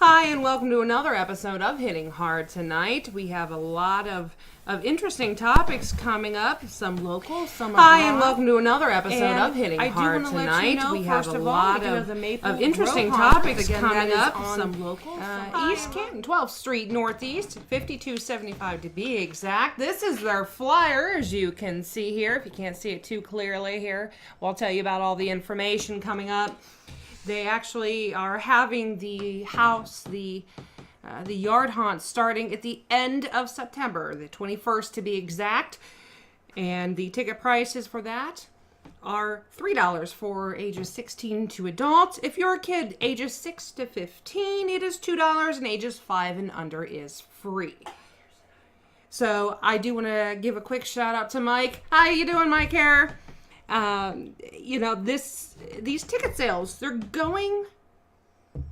Hi, and welcome to another episode of Hitting Hard tonight. We have a lot of interesting topics coming up, some local, some abroad. Hi, and welcome to another episode of Hitting Hard tonight. We have a lot of interesting topics coming up, some local, East Canton, 12th Street Northeast, 5275 to be exact. This is their flyer, as you can see here. If you can't see it too clearly here, I'll tell you about all the information coming up. They actually are having the yard haunt starting at the end of September, the 21st to be exact. And the ticket prices for that are $3 for ages 16 to adults. If you're a kid ages 6 to 15, it is $2, and ages 5 and under is free. So I do want to give a quick shout out to Mike. How you doing, Mike here? These ticket sales, they're going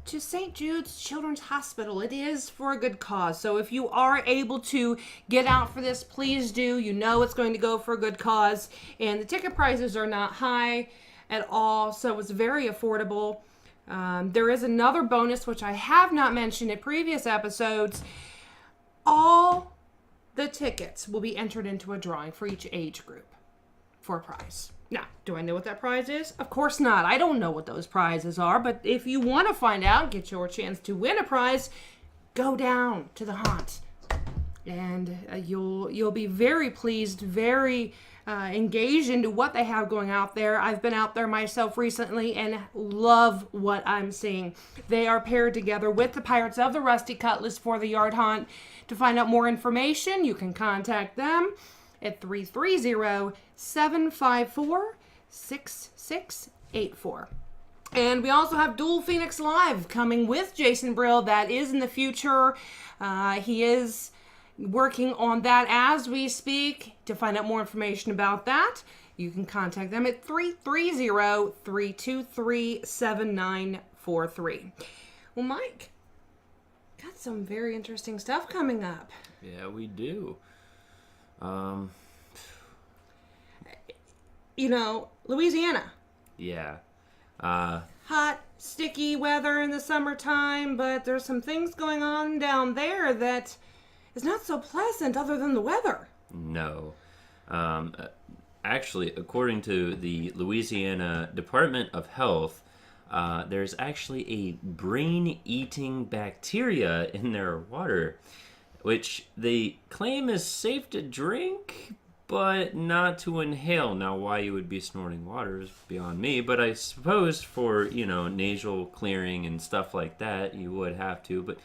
to St. Jude's Children's Hospital. It is for a good cause. So if you are able to get out for this, please do. You know it's going to go for a good cause. And the ticket prices are not high at all, so it's very affordable. There is another bonus, which I have not mentioned in previous episodes. All the tickets will be entered into a drawing for each age group for a prize. Now, do I know what that prize is? Of course not. I don't know what those prizes are, but if you want to find out, get your chance to win a prize, go down to the haunt. And you'll be very pleased, very engaged into what they have going out there. I've been out there myself recently and love what I'm seeing. They are paired together with the Pirates of the Rusty Cutlass for the yard haunt. To find out more information, you can contact them at 330-754-6684. And we also have Dual Phoenix Live coming with Jason Brill. That is in the future. He is working on that as we speak. To find out more information about that, you can contact them at 330-323-7943. Well, Mike, got some very interesting stuff coming up. Yeah, we do. Louisiana. Yeah. Hot, sticky weather in the summertime, but there's some things going on down there that is not so pleasant other than the weather. No. Actually, according to the Louisiana Department of Health, there's actually a brain-eating bacteria in their water, which they claim is safe to drink, but not to inhale. Now, why you would be snorting water is beyond me, but I suppose for, nasal clearing and stuff like that, you would have to. But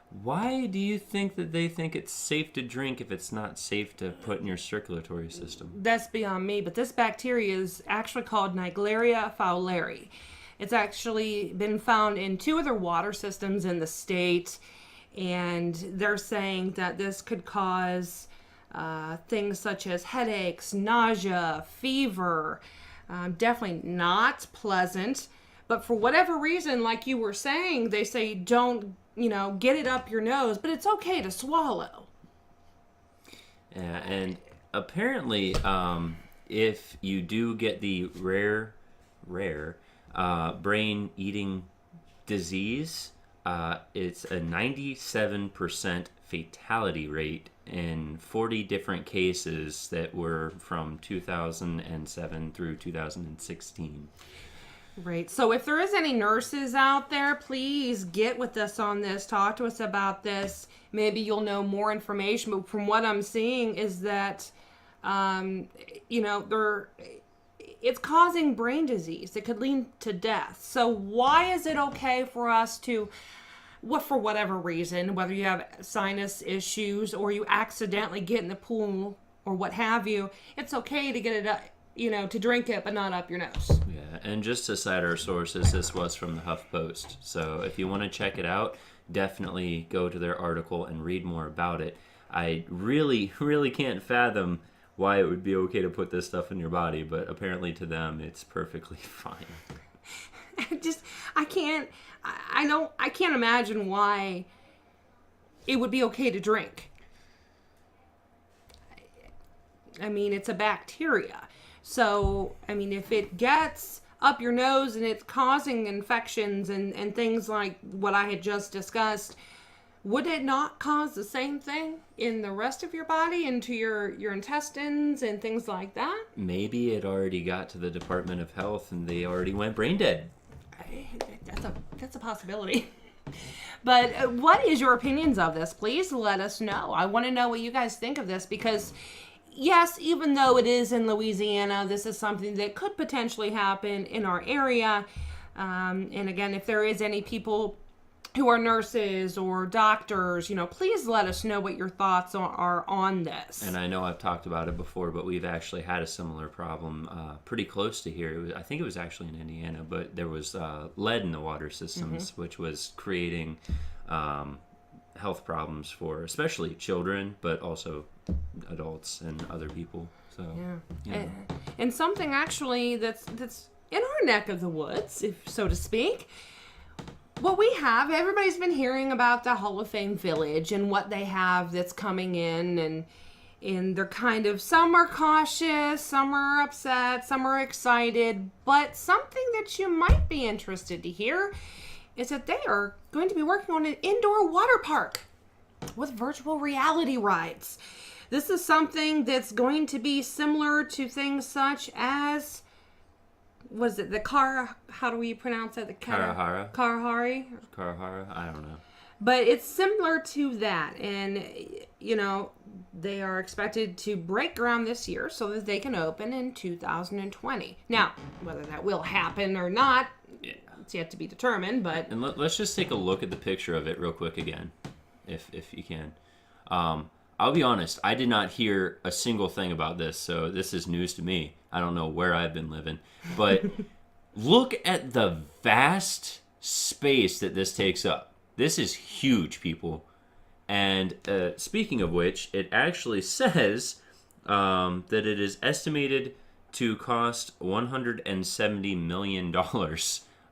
why do you think that they think it's safe to drink if it's not safe to put in your circulatory system? That's beyond me, but this bacteria is actually called Naegleria fowleri. It's actually been found in 2 other water systems in the state, and they're saying that this could cause things such as headaches, nausea, fever. Definitely not pleasant. But for whatever reason, like you were saying, they say don't, get it up your nose, but it's okay to swallow. Yeah, and apparently, if you do get the rare brain-eating disease, it's a 97% fatality rate in 40 different cases that were from 2007 through 2016. Right. So if there is any nurses out there, please get with us on this. Talk to us about this. Maybe you'll know more information. But from what I'm seeing is that, it's causing brain disease. It could lead to death. So why is it okay for us to, for whatever reason, whether you have sinus issues or you accidentally get in the pool or what have you, it's okay to get it up, to drink it, but not up your nose. Yeah, and just to cite our sources, this was from the HuffPost. So if you want to check it out, definitely go to their article and read more about it. I really, really can't fathom why it would be okay to put this stuff in your body, but apparently to them, it's perfectly fine. I can't imagine why it would be okay to drink. I mean, it's a bacteria. So, if it gets up your nose and it's causing infections and things like what I had just discussed, would it not cause the same thing in the rest of your body, into your intestines and things like that? Maybe it already got to the Department of Health and they already went brain dead. That's a possibility. But what is your opinions of this? Please let us know. I want to know what you guys think of this, because yes, even though it is in Louisiana, this is something that could potentially happen in our area. And again, if there is any people who are nurses or doctors, please let us know what your thoughts are on this. And I know I've talked about it before, but we've actually had a similar problem pretty close to here. I think it was actually in Indiana, but there was lead in the water systems, which was creating health problems for especially children, but also adults and other people. So yeah. And something actually that's in our neck of the woods, if so to speak. What we have, everybody's been hearing about the Hall of Fame Village and what they have that's coming in, and they're kind of, some are cautious, some are upset, some are excited, but something that you might be interested to hear is that they are going to be working on an indoor water park with virtual reality rides. This is something that's going to be similar to things such as, was it the how do we pronounce it? The Karahara. Kalahari? Karahara? I don't know. But it's similar to that. And, they are expected to break ground this year so that they can open in 2020. Now, whether that will happen or not, it's yet to be determined. But and let's just take a look at the picture of it real quick again, if you can. I'll be honest, I did not hear a single thing about this, so this is news to me. I don't know where I've been living. But look at the vast space that this takes up. This is huge, people. And speaking of which, it actually says that it is estimated to cost $170 million.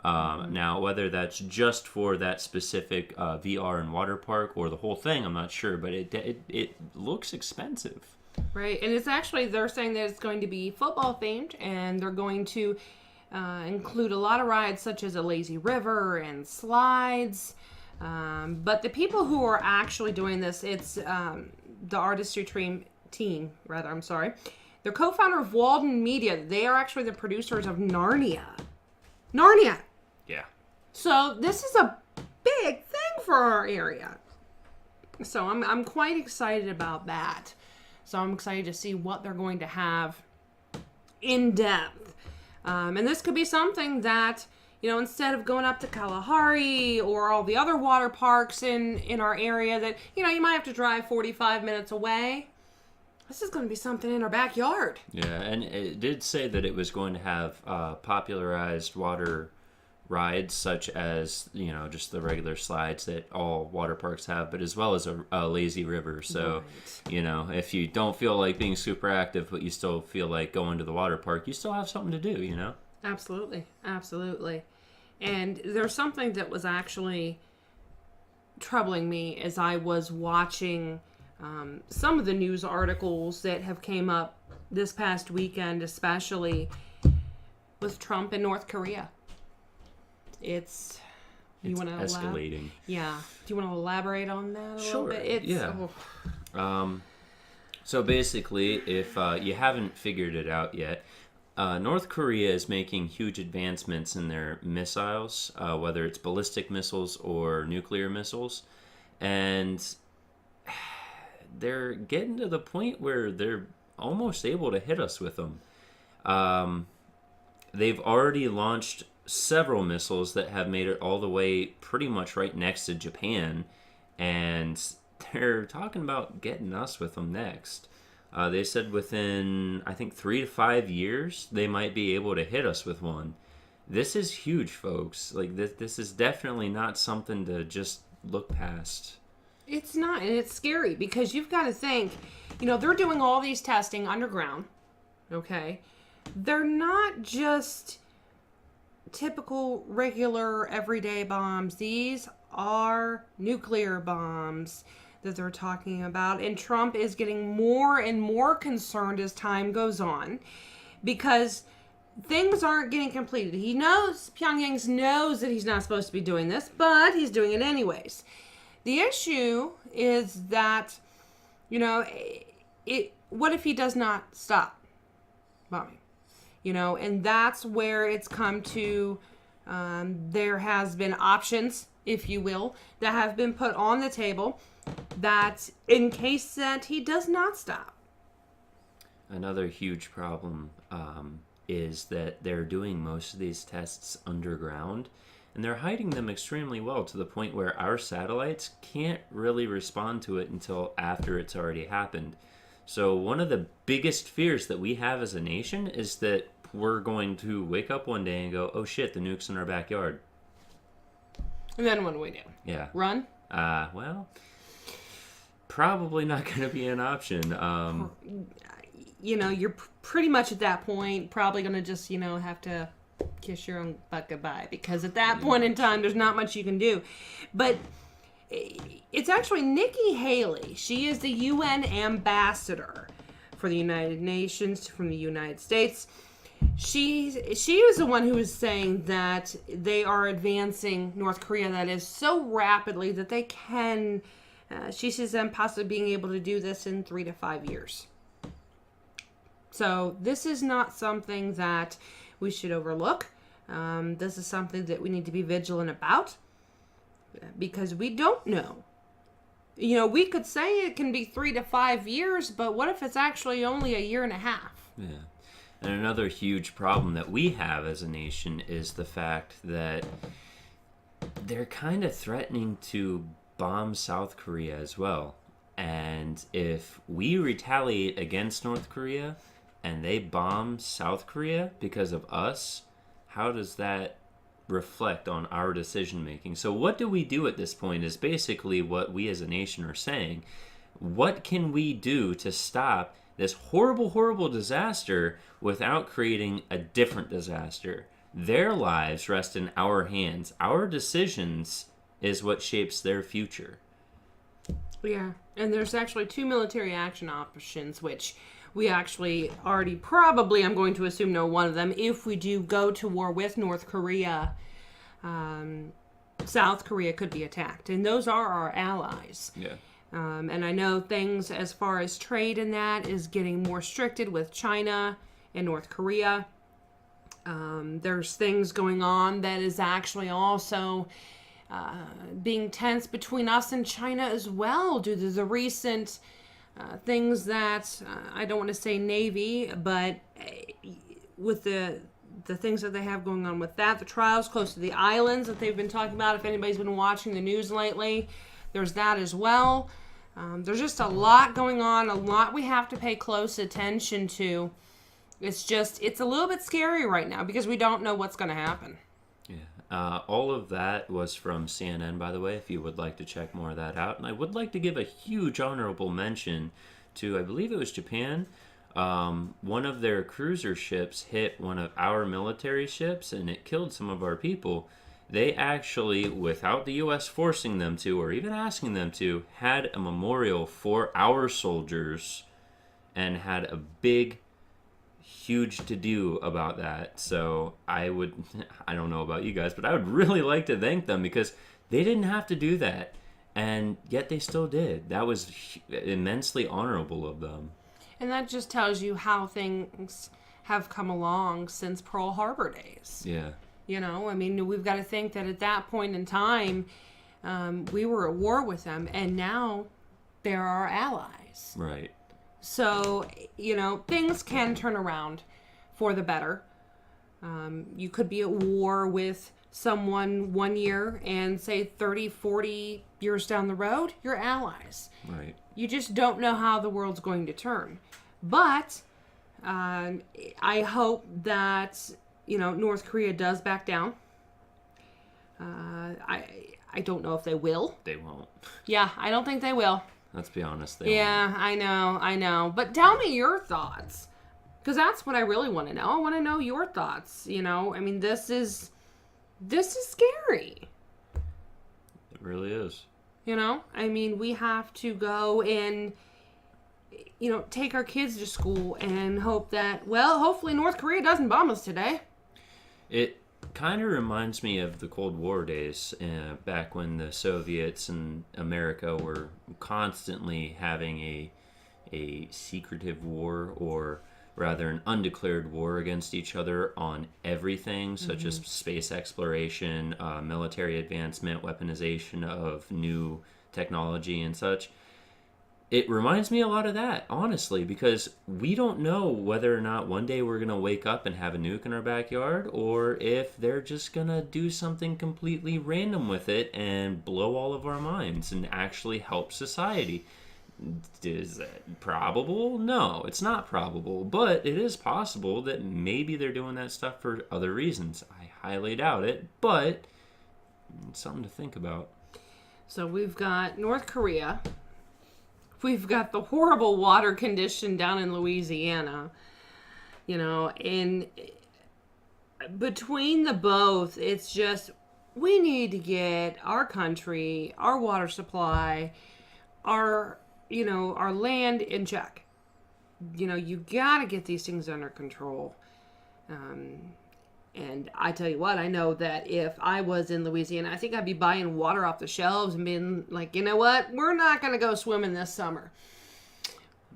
Now, whether that's just for that specific VR and water park or the whole thing, I'm not sure, but it looks expensive. Right, and it's actually, they're saying that it's going to be football themed, and they're going to include a lot of rides such as a lazy river and slides. But the people who are actually doing this, it's the artistry team. They're co-founder of Walden Media. They are actually the producers of Narnia. Yeah. So this is a big thing for our area. So I'm quite excited about that. So I'm excited to see what they're going to have in depth. And this could be something that, instead of going up to Kalahari or all the other water parks in our area that, you might have to drive 45 minutes away. This is going to be something in our backyard. Yeah, and it did say that it was going to have popularized water rides such as, just the regular slides that all water parks have, but as well as a lazy river. So, right. If you don't feel like being super active, but you still feel like going to the water park, you still have something to do, Absolutely. And there's something that was actually troubling me as I was watching some of the news articles that have came up this past weekend, especially with Trump and North Korea. It's escalating. Yeah. Do you want to elaborate on that a Sure. little bit? Yeah. So basically, if you haven't figured it out yet, North Korea is making huge advancements in their missiles, whether it's ballistic missiles or nuclear missiles, and they're getting to the point where they're almost able to hit us with them. They've already launched several missiles that have made it all the way pretty much right next to Japan, and they're talking about getting us with them next. They said within, I think, 3 to 5 years, they might be able to hit us with one. This is huge, folks. Like, this is definitely not something to just look past. It's not, and it's scary because you've got to think, they're doing all these testing underground, okay? They're not just typical, regular, everyday bombs. These are nuclear bombs that they're talking about, and Trump is getting more and more concerned as time goes on because things aren't getting completed. He knows, Pyongyang knows that he's not supposed to be doing this, but he's doing it anyways. The issue is that, what if he does not stop bombing? And that's where it's come to, there has been options, if you will, that have been put on the table that in case that he does not stop. Another huge problem is that they're doing most of these tests underground, and they're hiding them extremely well to the point where our satellites can't really respond to it until after it's already happened. So one of the biggest fears that we have as a nation is that we're going to wake up one day and go, oh shit, the nuke's in our backyard. And then what do we do? Yeah. Run? Well, probably not going to be an option. You're pretty much at that point probably going to just, have to kiss your own butt goodbye, because at that point in time, there's not much you can do. But it's actually Nikki Haley. She is the UN ambassador for the United Nations from the United States. She is the one who is saying that they are advancing North Korea, that is so rapidly that they can, she sees them possibly being able to do this in 3 to 5 years. So this is not something that we should overlook. This is something that we need to be vigilant about, because we don't know. We could say it can be 3 to 5 years, but what if it's actually only a year and a half? Yeah. And another huge problem that we have as a nation is the fact that they're kind of threatening to bomb South Korea as well. And if we retaliate against North Korea and they bomb South Korea because of us, how does that reflect on our decision making? So what do we do at this point is basically what we as a nation are saying. What can we do to stop this horrible, horrible disaster without creating a different disaster? Their lives rest in our hands. Our decisions is what shapes their future. Yeah, and there's actually 2 military action options, which we actually already probably, I'm going to assume, know one of them. If we do go to war with North Korea, South Korea could be attacked, and those are our allies. Yeah. And I know things as far as trade and that is getting more restricted with China and North Korea. There's things going on that is actually also being tense between us and China as well, due to the recent things that, I don't want to say Navy, but with the things that they have going on with that, the trials close to the islands that they've been talking about, if anybody's been watching the news lately, there's that as well. There's just a lot going on, a lot we have to pay close attention to. It's a little bit scary right now because we don't know what's going to happen. Yeah. All of that was from CNN, by the way, if you would like to check more of that out. And I would like to give a huge honorable mention to, I believe it was Japan. One of their cruiser ships hit one of our military ships, and it killed some of our people. They actually, without the U.S. forcing them to, or even asking them to, had a memorial for our soldiers and had a big, huge to-do about that. So I don't know about you guys, but I would really like to thank them because they didn't have to do that, and yet they still did. That was immensely honorable of them. And that just tells you how things have come along since Pearl Harbor days. Yeah. We've got to think that at that point in time, we were at war with them, and now they're our allies. Right. So, things can turn around for the better. You could be at war with someone 1 year and say 30, 40 years down the road, you're allies. Right. You just don't know how the world's going to turn. But I hope that North Korea does back down. I don't know if they will. They won't. Yeah, I don't think they will. Let's be honest. They won't. I know. But tell me your thoughts, because that's what I really want to know. I want to know your thoughts. This is scary. It really is. We have to go and take our kids to school and hope that, well, hopefully North Korea doesn't bomb us today. It kind of reminds me of the Cold War days, back when the Soviets and America were constantly having a secretive war, or rather an undeclared war against each other on everything, such as space exploration, military advancement, weaponization of new technology and such. It reminds me a lot of that, honestly, because we don't know whether or not one day we're going to wake up and have a nuke in our backyard, or if they're just going to do something completely random with it and blow all of our minds and actually help society. Is that probable? No, it's not probable, but it is possible that maybe they're doing that stuff for other reasons. I highly doubt it, but it's something to think about. So we've got North Korea. We've got the horrible water condition down in Louisiana. And between the both, it's just, we need to get our country, our water supply, our land in check. You gotta get these things under control. And I tell you what, I know that if I was in Louisiana, I think I'd be buying water off the shelves and being like, you know what? We're not going to go swimming this summer.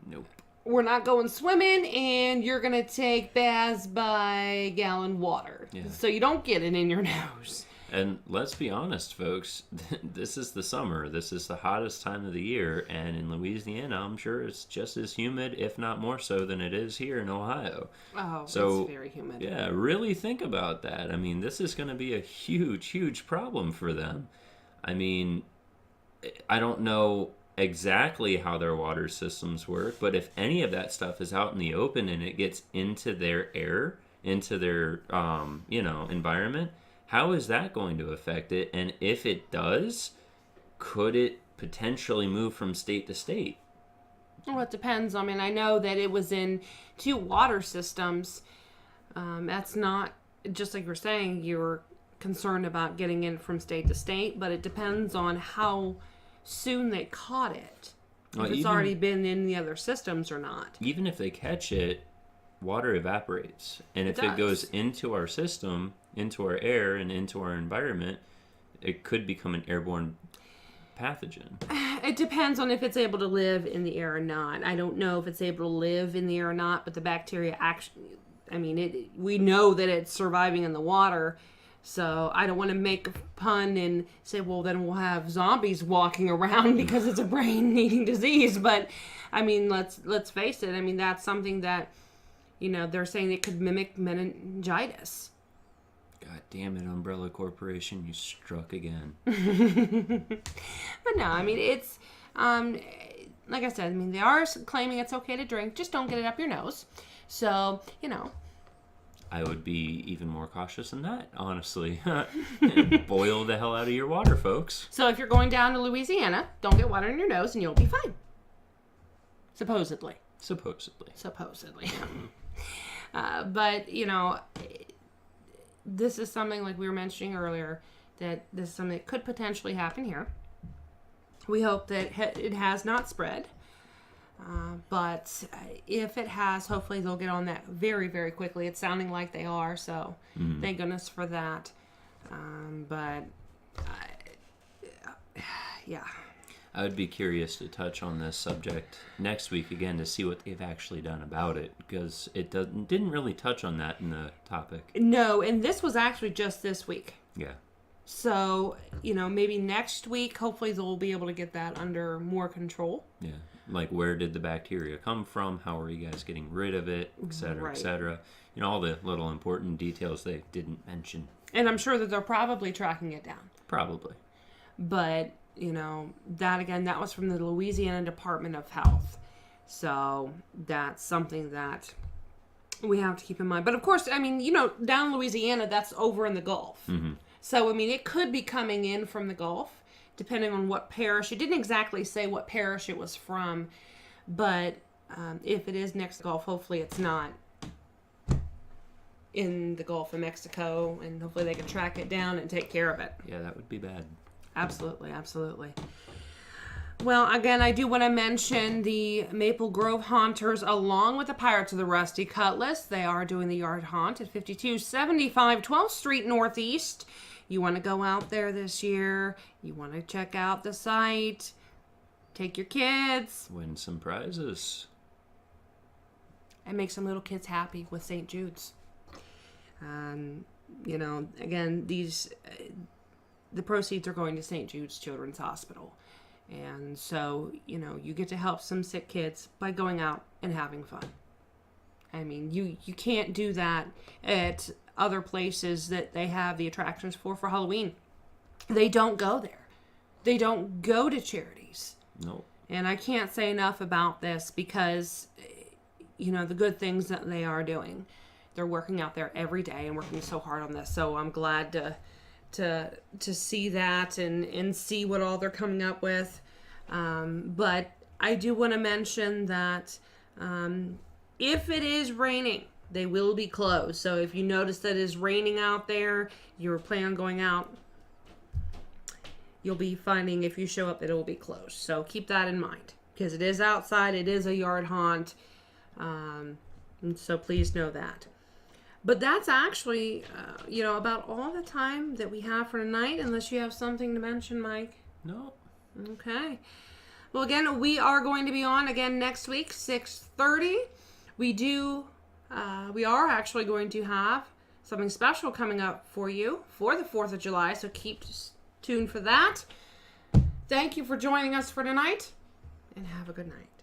Nope. We're not going swimming, and you're going to take baths by gallon water. Yeah. So you don't get it in your nose. And let's be honest, folks, this is the summer. This is the hottest time of the year. And in Louisiana, I'm sure it's just as humid, if not more so, than it is here in Ohio. Oh, so, it's very humid. Yeah, really think about that. I mean, this is going to be a huge, huge problem for them. I mean, I don't know exactly how their water systems work, but if any of that stuff is out in the open and it gets into their air, into their, environment, how is that going to affect it? And if it does, could it potentially move from state to state? Well, it depends. I mean, I know that it was in 2 water systems. That's not, just like you're saying, you're concerned about getting it from state to state, but it depends on how soon they caught it. If it's already been in the other systems or not. Even if they catch it, water evaporates. And if it goes into our system, into our air, and into our environment, it could become an airborne pathogen. It depends on if it's able to live in the air or not. I don't know if it's able to live in the air or not, but the bacteria actually, we know that it's surviving in the water. So I don't want to make a pun and say, well, then we'll have zombies walking around because it's a brain-eating disease. But, let's face it. That's something that, they're saying it could mimic meningitis. God damn it, Umbrella Corporation, you struck again. But no, it's, like I said, they are claiming it's okay to drink, just don't get it up your nose. So, I would be even more cautious than that, honestly. Boil the hell out of your water, folks. So if you're going down to Louisiana, don't get water in your nose and you'll be fine. Supposedly. But, this is something, like we were mentioning earlier, that this is something that could potentially happen here. We hope that it has not spread. But if it has, hopefully they'll get on that very, very quickly. It's sounding like they are, so thank goodness for that. Yeah. I would be curious to touch on this subject next week again to see what they've actually done about it, because it didn't really touch on that in the topic. No, and this was actually just this week. Yeah. So, maybe next week, hopefully they'll be able to get that under more control. Yeah. Like, where did the bacteria come from? How are you guys getting rid of it? Et cetera, et cetera. All the little important details they didn't mention. And I'm sure that they're probably tracking it down. Probably. But, that was from the Louisiana Department of Health. So that's something that we have to keep in mind. But of course, down in Louisiana, that's over in the Gulf. Mm-hmm. So, it could be coming in from the Gulf, depending on what parish. It didn't exactly say what parish it was from. But if it is next to the Gulf, hopefully it's not in the Gulf of Mexico. And hopefully they can track it down and take care of it. Yeah, that would be bad. Absolutely, absolutely. Well, again, I do want to mention the Maple Grove Haunters along with the Pirates of the Rusty Cutlass. They are doing the yard haunt at 5275 12th Street Northeast. You want to go out there this year. You want to check out the site. Take your kids. Win some prizes. And make some little kids happy with St. Jude's. You know, again, the proceeds are going to St. Jude's Children's Hospital. And so, you know, you get to help some sick kids by going out and having fun. I mean, you can't do that at other places that they have the attractions for Halloween. They don't go there. They don't go to charities. No. And I can't say enough about this because, you know, the good things that they are doing. They're working out there every day and working so hard on this. So I'm glad to see that and see what all they're coming up with. But I do want to mention that if it is raining, they will be closed. So if you notice that it's raining out there, you're planning on going out, you'll be finding if you show up that it will be closed. So keep that in mind because it is outside. It is a yard haunt. And so please know that. But that's actually, you know, about all the time that we have for tonight, unless you have something to mention, Mike. No. Okay. Well, again, we are going to be on again next week, 6:30. We are actually going to have something special coming up for you for the 4th of July, so keep tuned for that. Thank you for joining us for tonight, and have a good night.